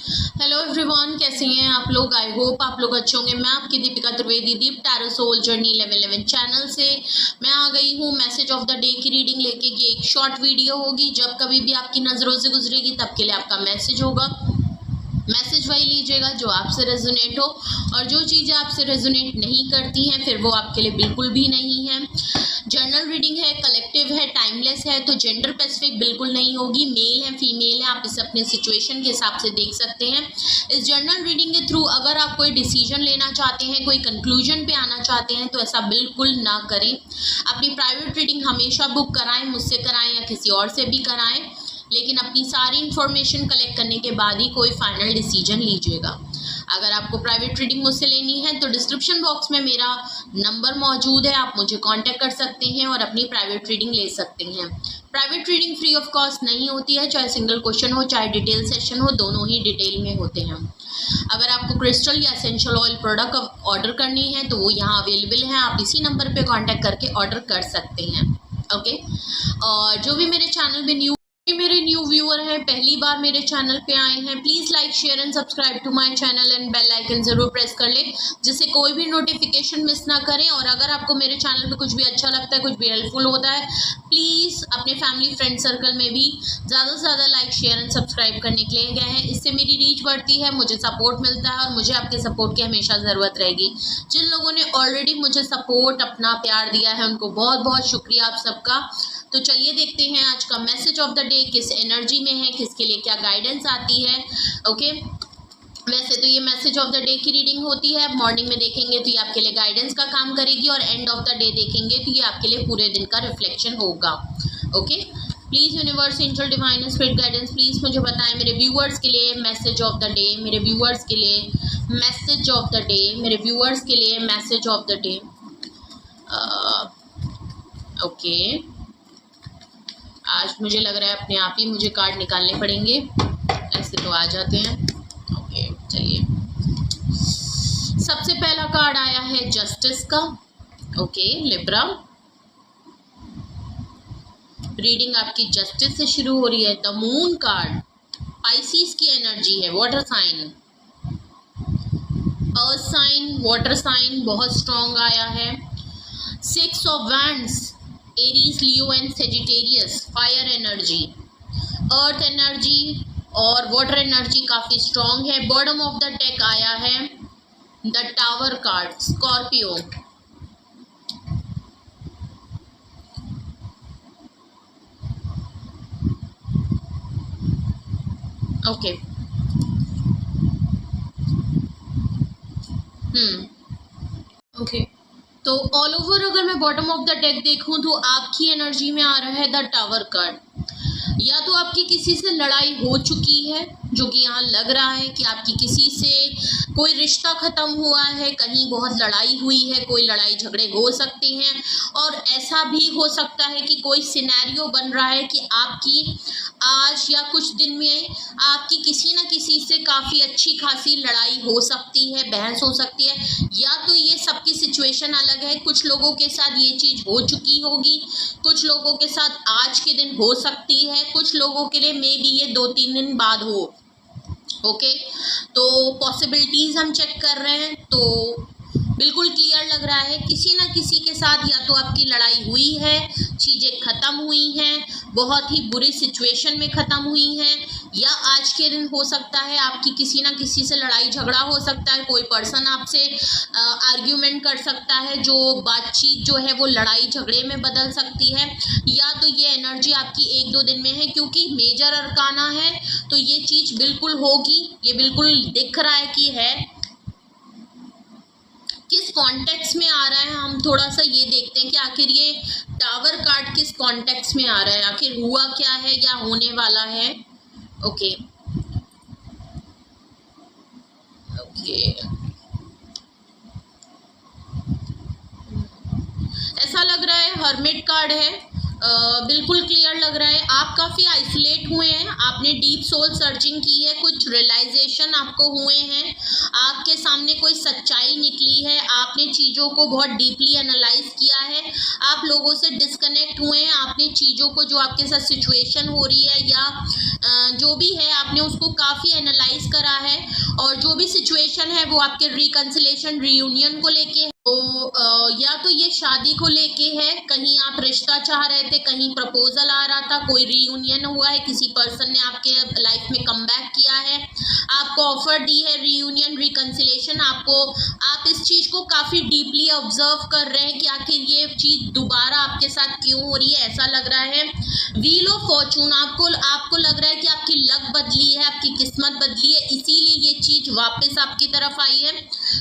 Hello everyone, कैसे हैं आप लोग। आई होप आप लोग अच्छे होंगे। मैं आपकी दीपिका त्रिवेदी, दीप टैरो सोल जर्नी 1111 चैनल से मैं आ गई हूँ मैसेज ऑफ द डे की रीडिंग लेके। ये एक शॉर्ट वीडियो होगी, जब कभी भी आपकी नज़रों से गुजरेगी तब के लिए आपका मैसेज होगा। मैसेज वही लीजिएगा जो आपसे रेजोनेट हो, और जो चीज़ें आपसे रेजोनेट नहीं करती हैं फिर वो आपके लिए बिल्कुल भी नहीं है। जर्नल रीडिंग है, कलेक्टिव है, टाइमलेस है, तो जेंडर स्पेसिफिक बिल्कुल नहीं होगी। मेल है, फीमेल है, आप इसे अपने सिचुएशन के हिसाब से देख सकते हैं। इस जर्नल रीडिंग के थ्रू अगर आप कोई डिसीजन लेना चाहते हैं, कोई कंक्लूजन पे आना चाहते हैं, तो ऐसा बिल्कुल ना करें। अपनी प्राइवेट रीडिंग हमेशा बुक कराएं, मुझसे कराएं या किसी और से भी कराएं, लेकिन अपनी सारी इन्फॉर्मेशन कलेक्ट करने के बाद ही कोई फाइनल डिसीजन लीजिएगा। अगर आपको प्राइवेट रीडिंग मुझसे लेनी है तो डिस्क्रिप्शन बॉक्स में मेरा नंबर मौजूद है, आप मुझे कांटेक्ट कर सकते हैं और अपनी प्राइवेट रीडिंग ले सकते हैं। Private reading free of cost नहीं होती है, चाहे सिंगल क्वेश्चन हो चाहे डिटेल सेशन हो, दोनों ही डिटेल में होते हैं। अगर आपको क्रिस्टल या एसेंशियल ऑयल प्रोडक्ट ऑर्डर करनी है तो वो यहाँ अवेलेबल है, आप इसी नंबर पर कॉन्टैक्ट करके ऑर्डर कर सकते हैं। ओके, और जो भी मेरे चैनल में मेरे न्यू व्यूअर हैं, पहली बार मेरे चैनल पे आए हैं, please like share and subscribe to my channel and bell icon ज़रूर प्रेस कर लें, जिससे कोई भी नोटिफिकेशन मिस ना करें। और अगर आपको मेरे चैनल पे कुछ भी अच्छा लगता है, कुछ भी हेल्पफुल होता है, प्लीज़ अपने फैमिली फ्रेंड सर्कल में भी ज़्यादा से ज़्यादा लाइक शेयर एंड सब्सक्राइब करने के लिए गए हैं। इससे मेरी रीच बढ़ती है, मुझे सपोर्ट मिलता है, और मुझे आपके सपोर्ट की हमेशा ज़रूरत रहेगी। जिन लोगों ने ऑलरेडी मुझे सपोर्ट, अपना प्यार दिया है, उनको बहुत बहुत शुक्रिया आप सबका। तो चलिए देखते हैं आज का मैसेज ऑफ द डे किस एनर्जी में है, किसके लिए क्या गाइडेंस आती है। ओके, वैसे तो ये मैसेज ऑफ द डे की रीडिंग होती है। मॉर्निंग में देखेंगे तो ये आपके लिए गाइडेंस का काम करेगी, और एंड ऑफ द डे देखेंगे तो ये आपके लिए पूरे दिन का रिफ्लेक्शन होगा। Okay, please universe, angel, divine spirit guidance, please मुझे बताएं मेरे व्यूअर्स के लिए मैसेज ऑफ द डे, मेरे व्यूअर्स के लिए मैसेज ऑफ द डे, मेरे व्यूअर्स के लिए message of the day. Okay, आज मुझे लग रहा है अपने आप ही मुझे कार्ड निकालने पड़ेंगे, ऐसे तो आ जाते हैं। ओके, चलिए, सबसे पहला कार्ड आया है जस्टिस का। ओके, लिब्रा, रीडिंग आपकी जस्टिस से शुरू हो रही है। द मून कार्ड पाइसिस की एनर्जी है, water sign, earth sign, water sign बहुत स्ट्रॉन्ग आया है। 6 of wands, Aries, Leo and Sagittarius, fire energy, earth energy और वाटर एनर्जी काफ़ी स्ट्रॉन्ग है। बॉटम ऑफ द डेक आया है the tower card, Scorpio. Okay, okay, तो ऑल ओवर अगर मैं बॉटम ऑफ द डेक देखूं तो आपकी एनर्जी में आ रहा है द टावर कार्ड। या तो आपकी किसी से लड़ाई हो चुकी है, जो कि यहाँ लग रहा है कि आपकी किसी से कोई रिश्ता ख़त्म हुआ है, कहीं बहुत लड़ाई हुई है, कोई लड़ाई झगड़े हो सकते हैं। और ऐसा भी हो सकता है कि कोई सिनेरियो बन रहा है कि आपकी आज या कुछ दिन में आपकी किसी न किसी से काफ़ी अच्छी खासी लड़ाई हो सकती है, बहस हो सकती है। या तो ये सबकी सिचुएशन अलग है, कुछ लोगों के साथ ये चीज़ हो चुकी होगी, कुछ लोगों के साथ आज के दिन हो सकती है, कुछ लोगों के लिए मे बी ये 2-3 दिन बाद हो। ओके, तो पॉसिबिलिटीज़ हम चेक कर रहे हैं, तो बिल्कुल क्लियर लग रहा है किसी न किसी के साथ या तो आपकी लड़ाई हुई है, चीज़ें ख़त्म हुई हैं, बहुत ही बुरी सिचुएशन में ख़त्म हुई हैं, या आज के दिन हो सकता है आपकी किसी न किसी से लड़ाई झगड़ा हो सकता है, कोई पर्सन आपसे आर्ग्यूमेंट कर सकता है, जो बातचीत जो है वो लड़ाई झगड़े में बदल सकती है। या तो ये एनर्जी आपकी 1-2 दिन में है, क्योंकि मेजर अरकाना है तो ये चीज़ बिल्कुल होगी, ये बिल्कुल दिख रहा है कि है। किस कॉन्टेक्स्ट में आ रहा है हम थोड़ा सा ये देखते हैं कि आखिर ये टावर कार्ड किस कॉन्टेक्स्ट में आ रहा है, आखिर हुआ क्या है या होने वाला है। ओके, ओके, ऐसा लग रहा है हर्मिट कार्ड है। बिल्कुल क्लियर लग रहा है। आप काफ़ी आइसोलेट हुए हैं, आपने डीप सोल सर्चिंग की है, कुछ रियलाइजेशन आपको हुए हैं, आपके सामने कोई सच्चाई निकली है, आपने चीज़ों को बहुत डीपली एनालाइज किया है, आप लोगों से डिस्कनेक्ट हुए हैं, आपने चीज़ों को जो आपके साथ सिचुएशन हो रही है या जो भी है आपने उसको काफ़ी एनालाइज करा है, और जो भी सिचुएशन है वो आपके रिकंसिलेशन रियूनियन को लेके है। तो या तो ये शादी को लेके है, कहीं आप रिश्ता चाह रहे थे, कहीं प्रपोजल आ रहा था, कोई रियूनियन हुआ है, किसी पर्सन ने आपके लाइफ में कमबैक किया है, आपको ऑफर दी है रियूनियन रिकंसिलेशन, आप इस चीज़ को काफ़ी डीपली ऑब्जर्व कर रहे हैं कि आखिर ये चीज़ दोबारा आपके साथ क्यों हो रही है। ऐसा लग रहा है व्हील ऑफ फॉर्चून, आपको लग रहा है कि आपकी लक बदली है, आपकी किस्मत बदली है, इसीलिए ये चीज़ वापस आपकी तरफ आई है।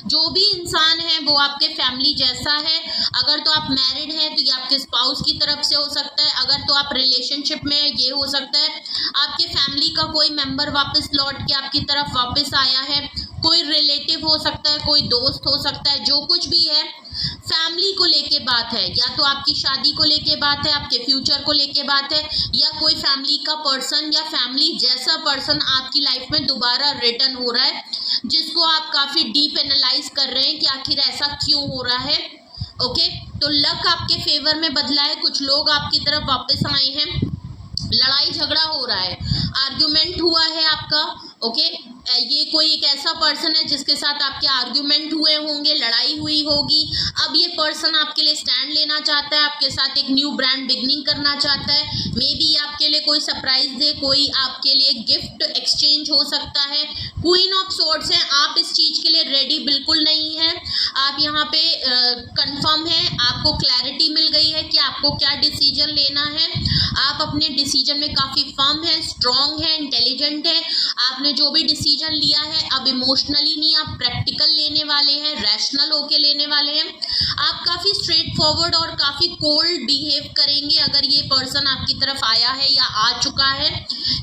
जो भी इंसान है वो आपके फैमिली जैसा है। अगर तो आप मैरिड हैं तो ये आपके स्पाउस की तरफ से हो सकता है, अगर तो आप रिलेशनशिप में ये हो सकता है आपके फैमिली का कोई मेंबर वापस लौट के आपकी तरफ वापस आया है, कोई रिलेटिव हो सकता है, कोई दोस्त हो सकता है, जो कुछ भी है फैमिली को लेके बात है, या तो आपकी शादी को लेके बात है, आपके फ्यूचर को लेके बात है, या कोई फैमिली का पर्सन या फैमिली जैसा पर्सन आपकी लाइफ में दोबारा रिटर्न हो रहा है, जिसको आप काफ़ी डीप एनालाइज कर रहे हैं कि आखिर ऐसा क्यों हो रहा है। ओके, तो लक आपके फेवर में बदला है, कुछ लोग आपकी तरफ वापस आए हैं, लड़ाई झगड़ा हो रहा है, आर्ग्यूमेंट हुआ है आपका। ओके, ये कोई एक ऐसा पर्सन है जिसके साथ आपके आर्ग्यूमेंट हुए होंगे, लड़ाई हुई होगी, अब ये पर्सन आपके लिए स्टैंड लेना चाहता है, आपके साथ एक न्यू ब्रांड बिगनिंग करना चाहता है, मे बी आपके लिए कोई सरप्राइज दे, कोई आपके लिए गिफ्ट एक्सचेंज हो सकता है। क्वीन ऑफ सोर्ड्स हैं, आप इस चीज़ के लिए रेडी बिल्कुल नहीं हैं, आप यहाँ पे कंफर्म हैं, आपको क्लैरिटी मिल गई है कि आपको क्या डिसीजन लेना है, आप अपने डिसीजन में काफ़ी फर्म है, स्ट्रॉन्ग है, इंटेलिजेंट है, आपने जो भी डिसीजन लिया है अब इमोशनली नहीं, आप प्रैक्टिकल लेने वाले हैं, रैशनल होके लेने वाले हैं, आप काफ़ी स्ट्रेट फॉरवर्ड और काफ़ी कोल्ड बिहेव करेंगे अगर ये पर्सन आपकी तरफ आया है या आ चुका है,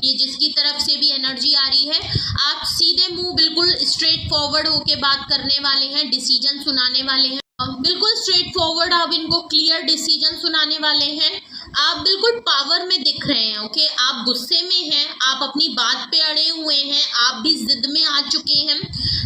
ये जिसकी तरफ से भी एनर्जी आ रही है, आप सीधे मुंह बिल्कुल स्ट्रेट फॉरवर्ड होके बात करने वाले हैं, डिसीजन सुनाने वाले हैं, बिल्कुल स्ट्रेट फॉरवर्ड आप इनको क्लियर डिसीजन सुनाने वाले हैं। आप बिल्कुल पावर में दिख रहे हैं। ओके, आप गुस्से में हैं, आप अपनी बात पे अड़े हुए हैं, आप भी जिद में आ चुके हैं।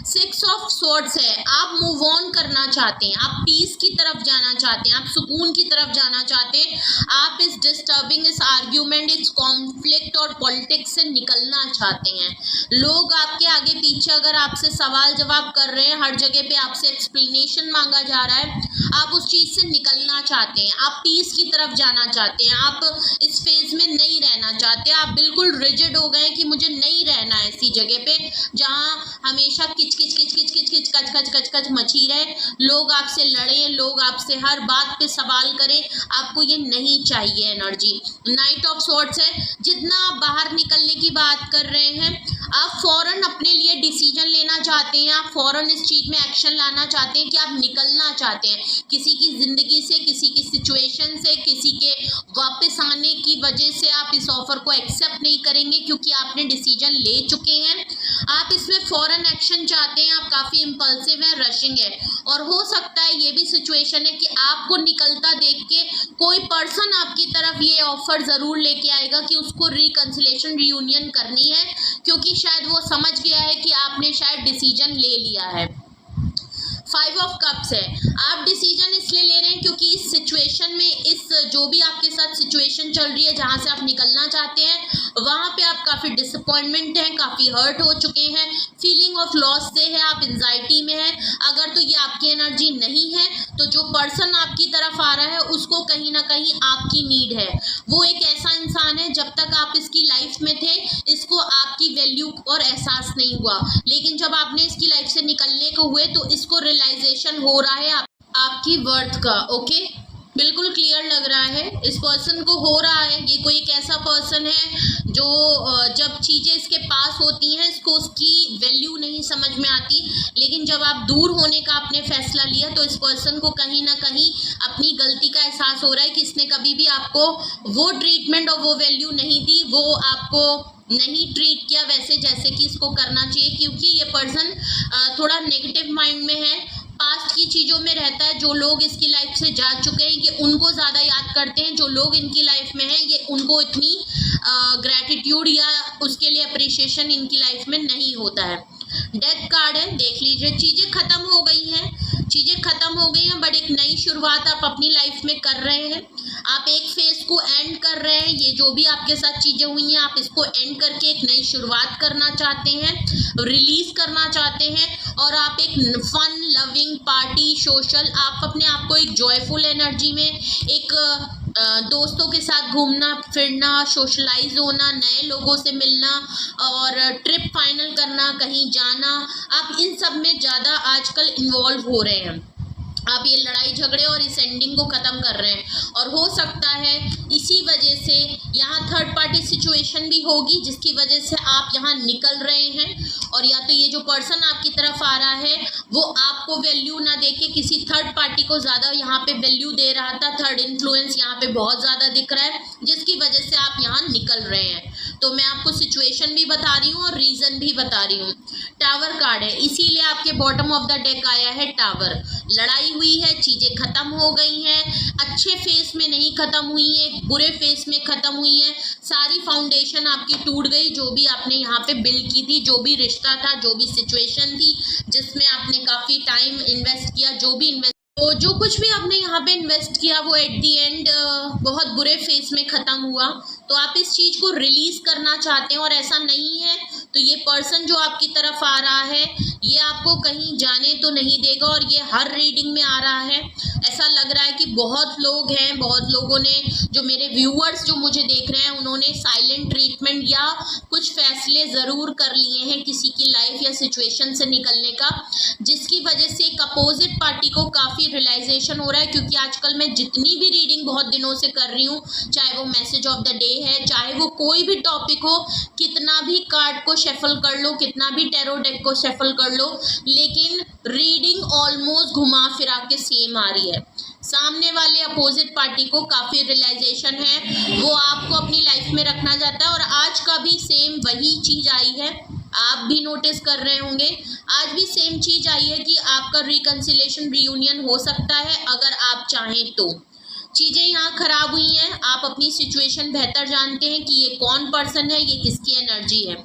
6 ऑफ स्वॉर्ड्स है, आप मूव ऑन करना चाहते हैं, आप पीस की तरफ जाना चाहते हैं, आप सुकून की तरफ जाना चाहते हैं, आप इस डिस्टर्बिंग, इस आर्ग्यूमेंट, इस कॉन्फ्लिक्ट और पॉलिटिक्स से निकलना चाहते हैं। लोग आपके आगे पीछे अगर आपसे सवाल जवाब कर रहे हैं, हर जगह पे आपसे एक्सप्लेनेशन मांगा जा रहा है, आप उस चीज़ से निकलना चाहते हैं, आप पीस की तरफ जाना चाहते हैं, आप इस फेज में नहीं रहना चाहते, आप बिल्कुल रिजिड हो गए कि मुझे नहीं रहना है ऐसी जगह पे जहाँ हमेशा किच कच कच मची रहे, लोग आपसे लड़े, लोग आपसे हर बात पे सवाल करें, आपको ये नहीं चाहिए एनर्जी। नाइट ऑफ स्वॉर्ड्स है, जितना आप बाहर निकलने की बात कर रहे हैं, आप फौरन अपने लिए डिसीजन लेना चाहते हैं, आप फौरन इस चीज़ में एक्शन लाना चाहते हैं कि आप निकलना चाहते हैं किसी की ज़िंदगी से, किसी की सिचुएशन से, किसी के वापस आने की वजह से आप इस ऑफ़र को एक्सेप्ट नहीं करेंगे क्योंकि आपने डिसीजन ले चुके हैं। आप इसमें फ़ौरन एक्शन चाहते हैं, आप काफ़ी इम्पल्सिव हैं, रशिंग है, और हो सकता है ये भी सिचुएशन है कि आपको निकलता देख के कोई पर्सन आपकी तरफ ये ऑफ़र ज़रूर लेके आएगा कि उसको रिकंसिलेशन रियूनियन करनी है, क्योंकि शायद वो समझ गया है कि आपने शायद डिसीजन ले लिया है। 5 ऑफ कप्स है, आप डिसीजन इसलिए ले रहे हैं क्योंकि इस सिचुएशन में, इस जो भी आपके साथ सिचुएशन चल रही है जहाँ से आप निकलना चाहते हैं, वहाँ पे आप काफ़ी डिसअपॉइंटमेंट हैं, काफ़ी हर्ट हो चुके हैं, फीलिंग ऑफ लॉस से है, आप एंजाइटी में हैं। अगर तो ये आपकी एनर्जी नहीं है तो जो पर्सन आपकी तरफ आ रहा है उसको कहीं ना कहीं आपकी नीड है। वो एक ऐसा इंसान है, जब तक आप इसकी लाइफ में थे इसको आपकी वैल्यू और एहसास नहीं हुआ, लेकिन जब आपने इसकी लाइफ से निकलने को हुए तो इसको रियलाइजेशन हो रहा है आपकी वर्थ का। ओके, बिल्कुल क्लियर लग रहा है, इस पर्सन को हो रहा है। ये कोई एक ऐसा पर्सन है जो जब चीज़ें इसके पास होती हैं इसको उसकी वैल्यू नहीं समझ में आती, लेकिन जब आप दूर होने का आपने फैसला लिया तो इस पर्सन को कहीं ना कहीं अपनी गलती का एहसास हो रहा है कि इसने कभी भी आपको वो ट्रीटमेंट और वो वैल्यू नहीं दी, वो आपको नहीं ट्रीट किया वैसे जैसे कि इसको करना चाहिए, क्योंकि ये पर्सन थोड़ा नेगेटिव माइंड में है, पास्ट की चीज़ों में रहता है। जो लोग इसकी लाइफ से जा चुके हैं ये उनको ज़्यादा याद करते हैं, जो लोग इनकी लाइफ में हैं ये उनको इतनी ग्रैटिट्यूड या उसके लिए अप्रिशिएशन इनकी लाइफ में नहीं होता है। डेथ कार्ड है, देख लीजिए। चीज़ें ख़त्म हो गई हैं, चीज़ें ख़त्म हो गई हैं, बट एक नई शुरुआत आप अपनी लाइफ में कर रहे हैं। आप एक फेज को एंड कर रहे हैं। ये जो भी आपके साथ चीज़ें हुई हैं आप इसको एंड करके एक नई शुरुआत करना चाहते हैं, रिलीज करना चाहते हैं। और आप एक फन लविंग पार्टी सोशल, आप अपने आप को एक जॉयफुल एनर्जी में, एक दोस्तों के साथ घूमना फिरना, सोशलाइज होना, नए लोगों से मिलना और ट्रिप फाइनल करना, कहीं जाना, आप इन सब में ज़्यादा आजकल इन्वॉल्व हो रहे हैं। आप ये लड़ाई झगड़े और इस एंडिंग को ख़त्म कर रहे हैं। और हो सकता है इसी वजह से यहाँ थर्ड पार्टी सिचुएशन भी होगी जिसकी वजह से आप यहाँ निकल रहे हैं। और या तो ये जो पर्सन आपकी तरफ आ रहा है वो आपको वैल्यू ना दे के किसी थर्ड पार्टी को ज़्यादा यहाँ पे वैल्यू दे रहा था। थर्ड इन्फ्लुएंस यहाँ पे बहुत ज़्यादा दिख रहा है जिसकी वजह से आप यहाँ निकल रहे हैं। तो मैं आपको सिचुएशन भी बता रही हूँ और रीज़न भी बता रही हूँ। टावर कार्ड है, इसीलिए आपके बॉटम ऑफ द डेक आया है टावर। लड़ाई हुई है, चीज़ें ख़त्म हो गई हैं, अच्छे फेस में नहीं ख़त्म हुई हैं, बुरे फेस में ख़त्म हुई हैं। सारी फाउंडेशन आपकी टूट गई, जो भी आपने यहाँ पे बिल्ड की थी, जो भी रिश्ता था, जो भी सिचुएशन थी जिसमें आपने काफ़ी टाइम इन्वेस्ट किया, तो जो कुछ भी आपने यहाँ पे इन्वेस्ट किया वो एट दी एंड बहुत बुरे फेस में ख़त्म हुआ। तो आप इस चीज़ को रिलीज़ करना चाहते हैं और ऐसा नहीं है तो ये पर्सन जो आपकी तरफ आ रहा है ये आपको कहीं जाने तो नहीं देगा। और ये हर रीडिंग में आ रहा है। ऐसा लग रहा है कि बहुत लोग हैं, बहुत लोगों ने, जो मेरे व्यूअर्स जो मुझे देख रहे हैं, उन्होंने साइलेंट ट्रीटमेंट या कुछ फैसले ज़रूर कर लिए हैं किसी की लाइफ या सिचुएशन से निकलने का, जिसकी वजह से एक अपोजिट पार्टी को काफ़ी रियलाइजेशन हो रहा है। क्योंकि आजकल मैं जितनी भी रीडिंग बहुत दिनों से कर रही हूँ, चाहे वो मैसेज ऑफ द डे है, चाहे वो कोई भी टॉपिक हो, कितना भी कार्ड को शफल कर लो, कितना भी टैरो डेक को शफल कर लो, लेकिन रीडिंग ऑलमोस्ट घुमा फिरा के सेम आ रही है। सामने वाले अपोजिट पार्टी को काफ़ी रियलाइजेशन है, वो आपको अपनी लाइफ में रखना चाहता है। और आज का भी सेम वही चीज़ आई है, आप भी नोटिस कर रहे होंगे, आज भी सेम चीज़ आई है कि आपका रिकंसिलेशन रियूनियन हो सकता है अगर आप चाहें तो। चीज़ें यहाँ ख़राब हुई हैं, आप अपनी सिचुएशन बेहतर जानते हैं कि ये कौन पर्सन है, ये किसकी एनर्जी है।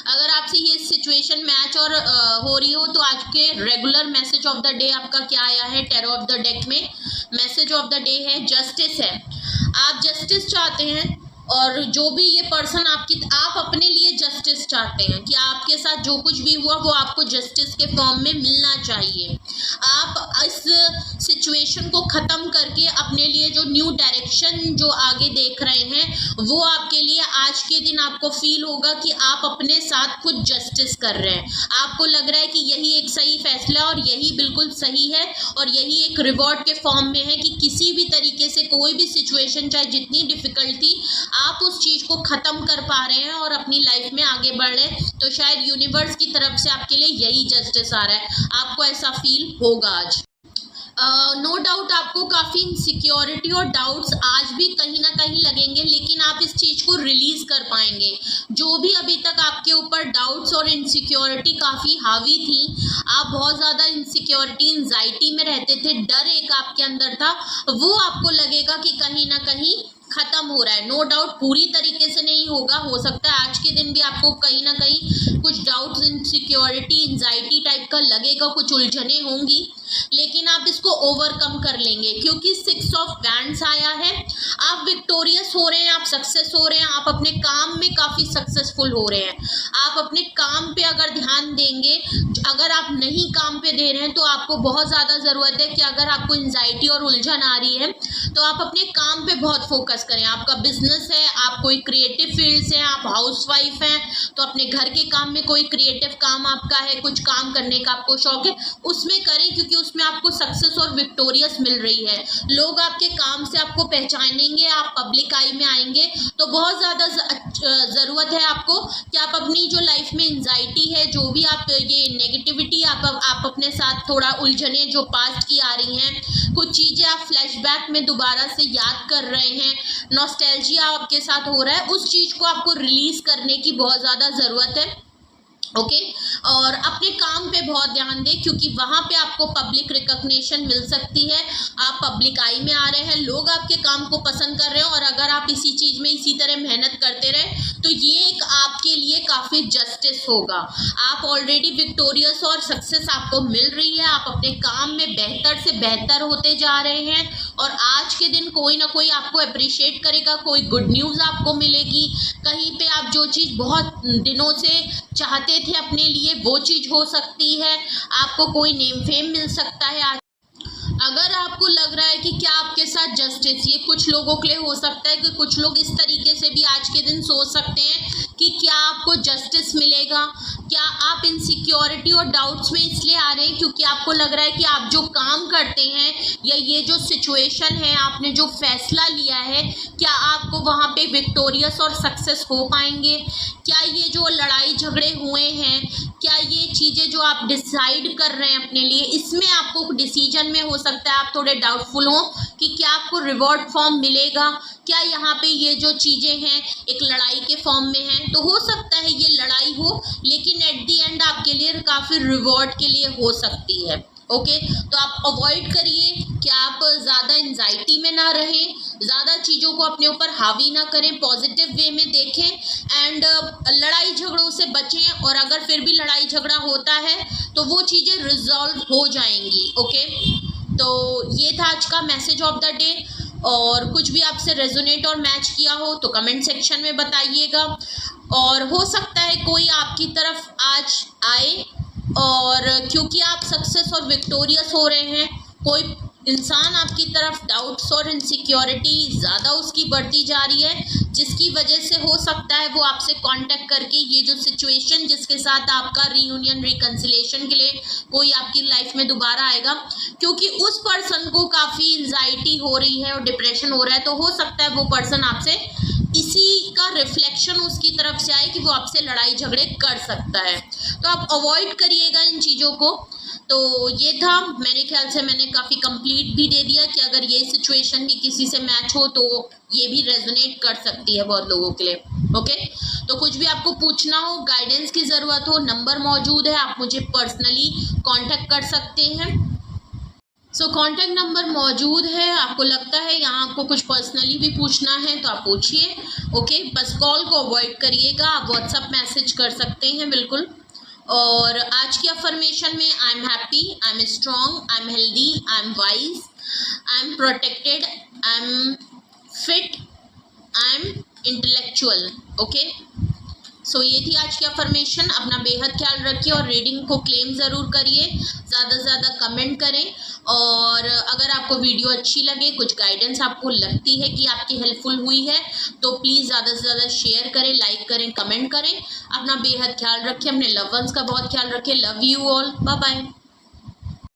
अगर आपसे ये सिचुएशन मैच और हो रही हो तो आज के regular message of the day आपका क्या आया है टैरो ऑफ द डेक में? मैसेज ऑफ द डे है जस्टिस है। आप जस्टिस चाहते हैं और जो भी ये पर्सन आप अपने लिए जस्टिस चाहते हैं कि आपके साथ जो कुछ भी हुआ वो आपको जस्टिस के फॉर्म में मिलना चाहिए। आप इस सिचुएशन को ख़त्म करके अपने लिए जो न्यू डायरेक्शन जो आगे देख रहे हैं वो आपके लिए आज के दिन आपको फील होगा कि आप अपने साथ खुद जस्टिस कर रहे हैं। आपको लग रहा है कि यही एक सही फैसला और यही बिल्कुल सही है और यही एक रिवॉर्ड के फॉर्म में है कि किसी भी तरीके से कोई भी सिचुएशन चाहे जितनी डिफ़िकल्टी, आप उस चीज़ को ख़त्म कर पा रहे हैं और अपनी लाइफ में आगे बढ़ रहे हैं। तो शायद यूनिवर्स की तरफ से आपके लिए यही जस्टिस आ रहा है, आपको ऐसा फील होगा आज। नो डाउट आपको काफ़ी इनसिक्योरिटी और डाउट्स आज भी कहीं ना कहीं लगेंगे, लेकिन आप इस चीज़ को रिलीज़ कर पाएंगे। जो भी अभी तक आपके ऊपर डाउट्स और इनसिक्योरिटी काफ़ी हावी थी, आप बहुत ज़्यादा इनसिक्योरिटी एंजाइटी में रहते थे, डर एक आपके अंदर था, वो आपको लगेगा कि कहीं ना कहीं ख़त्म हो रहा है। नो डाउट पूरी तरीके से नहीं होगा, हो सकता है आज के दिन भी आपको कहीं ना कहीं कुछ डाउट्स, इनसिक्योरिटी, एंजाइटी टाइप का लगेगा, कुछ उलझने होंगी, लेकिन आप इसको ओवरकम कर लेंगे क्योंकि 6 ऑफ वैंड्स आया है। आप विक्टोरियस हो रहे हैं, आप सक्सेस हो रहे हैं, आप अपने काम में काफ़ी सक्सेसफुल हो रहे हैं। आप अपने काम पे अगर ध्यान देंगे, अगर आप नहीं काम पे दे रहे हैं तो आपको बहुत ज़्यादा ज़रूरत है कि अगर आपको एंजाइटी और उलझन आ रही है तो आप अपने काम पे बहुत फोकस करें। आपका बिजनेस है, आप कोई क्रिएटिव फील्ड से हैं, आप हाउसवाइफ हैं तो अपने घर के काम में कोई क्रिएटिव काम आपका है, कुछ काम करने का आपको शौक है, उसमें करें क्योंकि उसमें आपको सक्सेस और विक्टोरियस मिल रही है। लोग आपके काम से आपको पहचानेंगे, आप पब्लिक आई में आएंगे। तो बहुत ज़्यादा ज़रूरत है आपको कि आप अपनी जो लाइफ में एंजाइटी है, जो भी आप ये नेगेटिविटी आप अपने साथ थोड़ा उलझने जो पास्ट की आ रही हैं, कुछ चीज़ें आप फ्लैशबैक में दोबारा से याद कर रहे हैं, नॉस्टैल्जिया आपके साथ हो रहा है, उस चीज़ को आपको रिलीज़ करने की बहुत ज़्यादा ज़रूरत है। ओके और अपने काम पे बहुत ध्यान दें, क्योंकि वहाँ पे आपको पब्लिक रिकॉग्निशन मिल सकती है। आप पब्लिक आई में आ रहे हैं, लोग आपके काम को पसंद कर रहे हैं, और अगर आप इसी चीज़ में इसी तरह मेहनत करते रहे तो ये एक आपके लिए काफ़ी जस्टिस होगा। आप ऑलरेडी विक्टोरियस और सक्सेस आपको मिल रही है, आप अपने काम में बेहतर से बेहतर होते जा रहे हैं, और आज के दिन कोई ना कोई आपको अप्रिशिएट करेगा, कोई गुड न्यूज़ आपको मिलेगी। कहीं पे आप जो चीज़ बहुत दिनों से चाहते थे अपने लिए वो चीज़ हो सकती है, आपको कोई नेम फेम मिल सकता है। आज अगर आपको लग रहा है कि क्या आपके साथ जस्टिस, ये कुछ लोगों के लिए हो सकता है कि कुछ लोग इस तरीके से भी आज के दिन सोच सकते हैं कि क्या आपको जस्टिस मिलेगा, क्या आप इनसिक्योरिटी और डाउट्स में इसलिए आ रहे हैं क्योंकि आपको लग रहा है कि आप जो काम करते हैं या ये जो सिचुएशन है, आपने जो फैसला लिया है, क्या आपको वहाँ पे विक्टोरियस और सक्सेस हो पाएंगे, क्या ये जो लड़ाई झगड़े हुए हैं, क्या ये चीज़ें जो आप डिसाइड कर रहे हैं अपने लिए, इसमें आपको डिसीजन में हो सकता है आप थोड़े डाउटफुल हो कि क्या आपको रिवॉर्ड फॉर्म मिलेगा, क्या यहाँ पे ये जो चीज़ें हैं एक लड़ाई के फॉर्म में हैं, तो हो सकता है ये लड़ाई हो लेकिन एट दी एंड आपके लिए काफ़ी रिवॉर्ड के लिए हो सकती है। ओके तो आप अवॉइड करिए कि आप ज़्यादा एंजाइटी में ना रहें, ज़्यादा चीज़ों को अपने ऊपर हावी ना करें, पॉजिटिव वे में देखें एंड लड़ाई झगड़ों से बचें, और अगर फिर भी लड़ाई झगड़ा होता है तो वो चीज़ें रिजॉल्व हो जाएंगी। ओके तो ये था आज का मैसेज ऑफ द डे, और कुछ भी आपसे रेजोनेट और मैच किया हो तो कमेंट सेक्शन में बताइएगा, और हो सकता है कोई आपकी तरफ आज आए, और क्योंकि आप सक्सेस और विक्टोरियस हो रहे हैं, कोई इंसान आपकी तरफ डाउट्स और इनसिक्योरिटी ज़्यादा उसकी बढ़ती जा रही है, जिसकी वजह से हो सकता है वो आपसे कांटेक्ट करके ये जो सिचुएशन जिसके साथ आपका रीयूनियन रिकन्सिलेशन के लिए कोई आपकी लाइफ में दोबारा आएगा, क्योंकि उस पर्सन को काफ़ी एंजाइटी हो रही है और डिप्रेशन हो रहा है, तो हो सकता है वो पर्सन आपसे इसी का रिफ्लेक्शन उसकी तरफ से आए कि वो आपसे लड़ाई झगड़े कर सकता है। तो आप अवॉइड करिएगा इन चीज़ों को। तो ये था, मेरे ख्याल से मैंने काफ़ी कंप्लीट भी दे दिया कि अगर ये सिचुएशन भी किसी से मैच हो तो ये भी रेजोनेट कर सकती है बहुत लोगों के लिए। ओके तो कुछ भी आपको पूछना हो, गाइडेंस की ज़रूरत हो, नंबर मौजूद है, आप मुझे पर्सनली कांटेक्ट कर सकते हैं। कॉन्टैक्ट नंबर मौजूद है, आपको लगता है यहाँ आपको कुछ पर्सनली भी पूछना है तो आप पूछिए। ओके बस कॉल को अवॉइड करिएगा, आप व्हाट्सअप मैसेज कर सकते हैं बिल्कुल। और आज की अफर्मेशन में I am happy, I am strong, I am healthy, I am wise, I am protected, I am fit, I am intellectual. Okay so ये थी आज की अफर्मेशन। अपना बेहद ख्याल रखिए और रीडिंग को क्लेम ज़रूर करिए, ज़्यादा से ज़्यादा कमेंट करें, और अगर आपको वीडियो अच्छी लगे, कुछ गाइडेंस आपको लगती है कि आपकी हेल्पफुल हुई है, तो प्लीज़ ज़्यादा से ज़्यादा शेयर करें, लाइक करें, कमेंट करें। अपना बेहद ख्याल रखें, अपने लव वंस का बहुत ख्याल रखें। Love you all, bye bye.